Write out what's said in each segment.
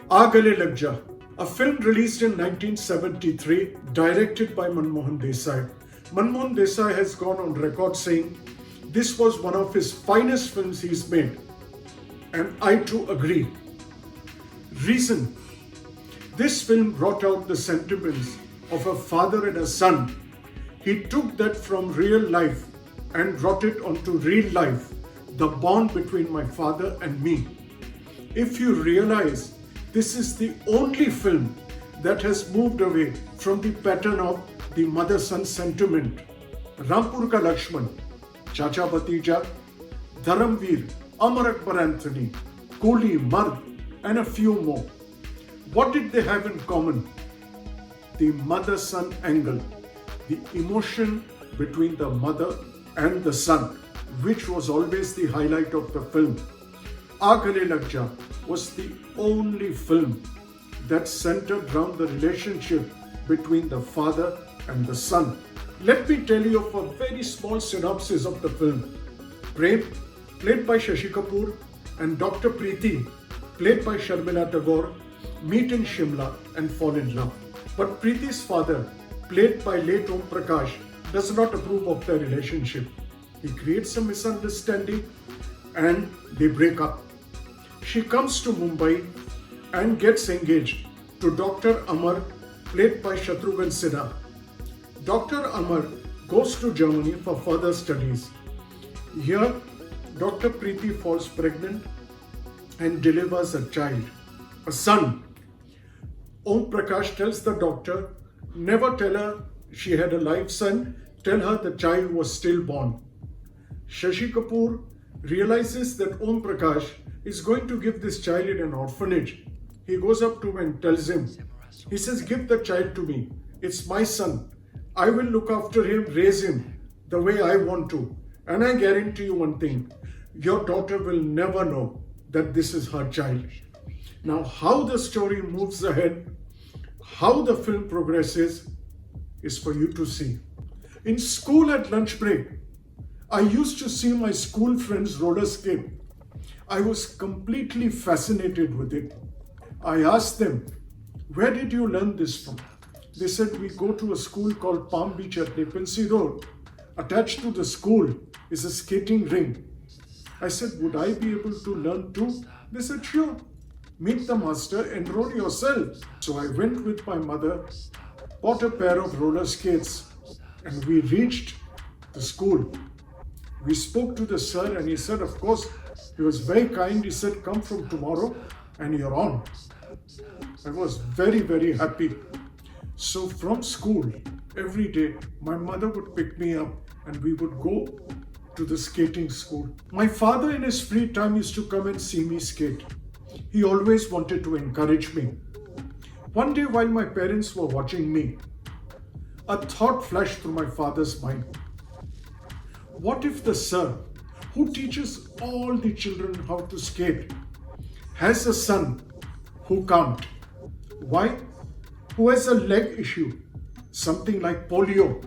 Gale Lag Jaa, a film released in 1973, directed by Manmohan Desai. Manmohan Desai has gone on record saying this was one of his finest films he's made. And I too agree. Reason: this film brought out the sentiments of a father and a son. He took that from real life and brought it onto real life, the bond between my father and me. If you realize, this is the only film that has moved away from the pattern of the mother-son sentiment. Rampur Ka Lakshman, Chacha Bhatija, Dharamveer, Amar Akbar Anthony, Coolie, Mard, and a few more. What did they have in common? The mother-son angle, the emotion between the mother and the son, which was always the highlight of the film. Gale Lag Jaa was the only film that centered around the relationship between the father and the son. Let me tell you of a very small synopsis of the film. Prem, played by Shashi Kapoor, and Dr. Preeti, played by Sharmila Tagore, meet in Shimla and fall in love. But Preeti's father, played by late Om Prakash, does not approve of their relationship. He creates a misunderstanding and they break up. She comes to Mumbai and gets engaged to Dr. Amar, played by Shatrughan Sinha. Dr. Amar goes to Germany for further studies. Here, Dr. Preeti falls pregnant and delivers a child, a son. Om Prakash tells the doctor, never tell her she had a live son, tell her the child was stillborn. Shashi Kapoor realizes that Om Prakash is going to give this child in an orphanage. He goes up to him and tells him, he says, give the child to me. It's my son. I will look after him, raise him the way I want to. And I guarantee you one thing, your daughter will never know that this is her child. Now, how the story moves ahead, how the film progresses, is for you to see. In school at lunch break, I used to see my school friends roller skate. I was completely fascinated with it. I asked them, where did you learn this from? They said, we go to a school called Palm Beach at Nepean Road. Attached to the school is a skating ring. I said, would I be able to learn too? They said, sure. Meet the master, enroll yourself. So I went with my mother, bought a pair of roller skates, and we reached the school. We spoke to the sir and he said, of course, he was very kind. He said, come from tomorrow and you're on. I was very, very happy. So from school, every day, my mother would pick me up and we would go to the skating school. My father in his free time used to come and see me skate. He always wanted to encourage me. One day while my parents were watching me, a thought flashed through my father's mind. What if the sir, who teaches all the children how to skate, has a son who can't? Why? Who has a leg issue, something like polio?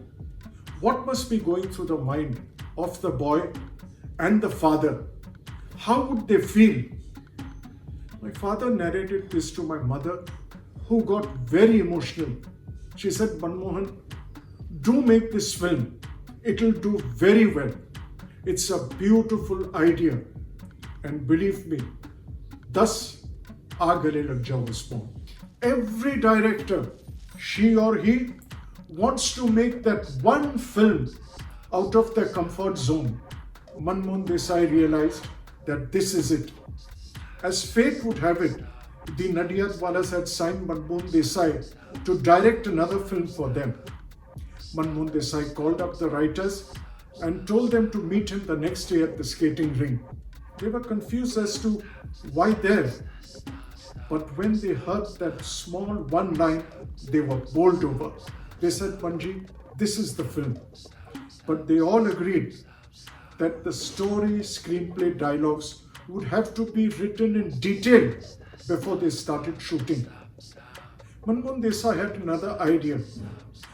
What must be going through the mind of the boy and the father? How would they feel? My father narrated this to my mother, who got very emotional. She said, Manmohan, do make this film. It'll do very well. It's a beautiful idea. And believe me, thus Gale Lag Jaa was born. Every director, she or he, wants to make that one film out of their comfort zone. Manmohan Desai realized that this is it. As fate would have it, the Nadiyatwalas had signed Manmohan Desai to direct another film for them. Manmohan Desai called up the writers and told them to meet him the next day at the skating ring. They were confused as to why there. But when they heard that small one line, they were bowled over. They said, Panji, this is the film. But they all agreed that the story, screenplay, dialogues would have to be written in detail before they started shooting. Manmohan Desai had another idea.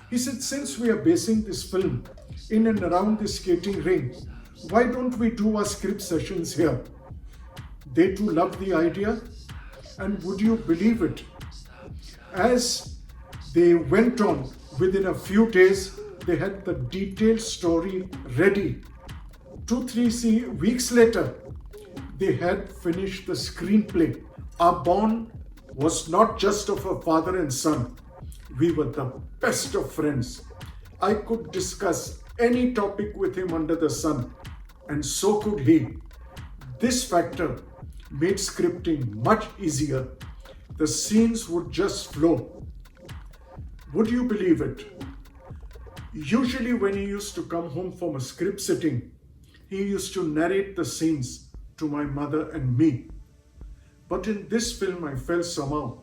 He said, since we are basing this film in and around the skating ring, why don't we do our script sessions here? They too loved the idea And would you believe it? As they went on, within a few days, they had the detailed story ready. 2, 3 weeks later, they had finished the screenplay. Our bond was not just of a father and son. We were the best of friends. I could discuss any topic with him under the sun, and so could he. This factor made scripting much easier. The scenes would just flow. Would you believe it? Usually, when he used to come home from a script sitting, he used to narrate the scenes to my mother and me. But in this film, I felt somehow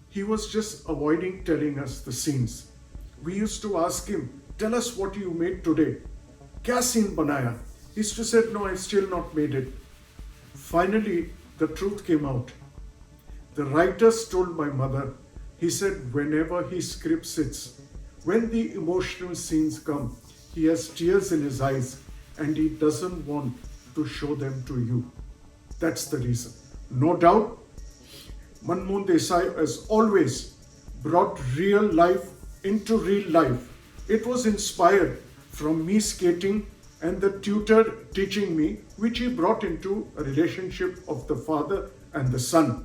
he was just avoiding telling us the scenes. We used to ask him, "Tell us what you made today. Kya scene banaya?" He used to say, "No, I've still not made it." Finally, the truth came out. The writers told my mother, he said whenever he script sits, when the emotional scenes come, he has tears in his eyes and he doesn't want to show them to you. That's the reason. No doubt, Manmohan Desai has always brought real life into real life. It was inspired from me skating and the tutor teaching me, which he brought into a relationship of the father and the son.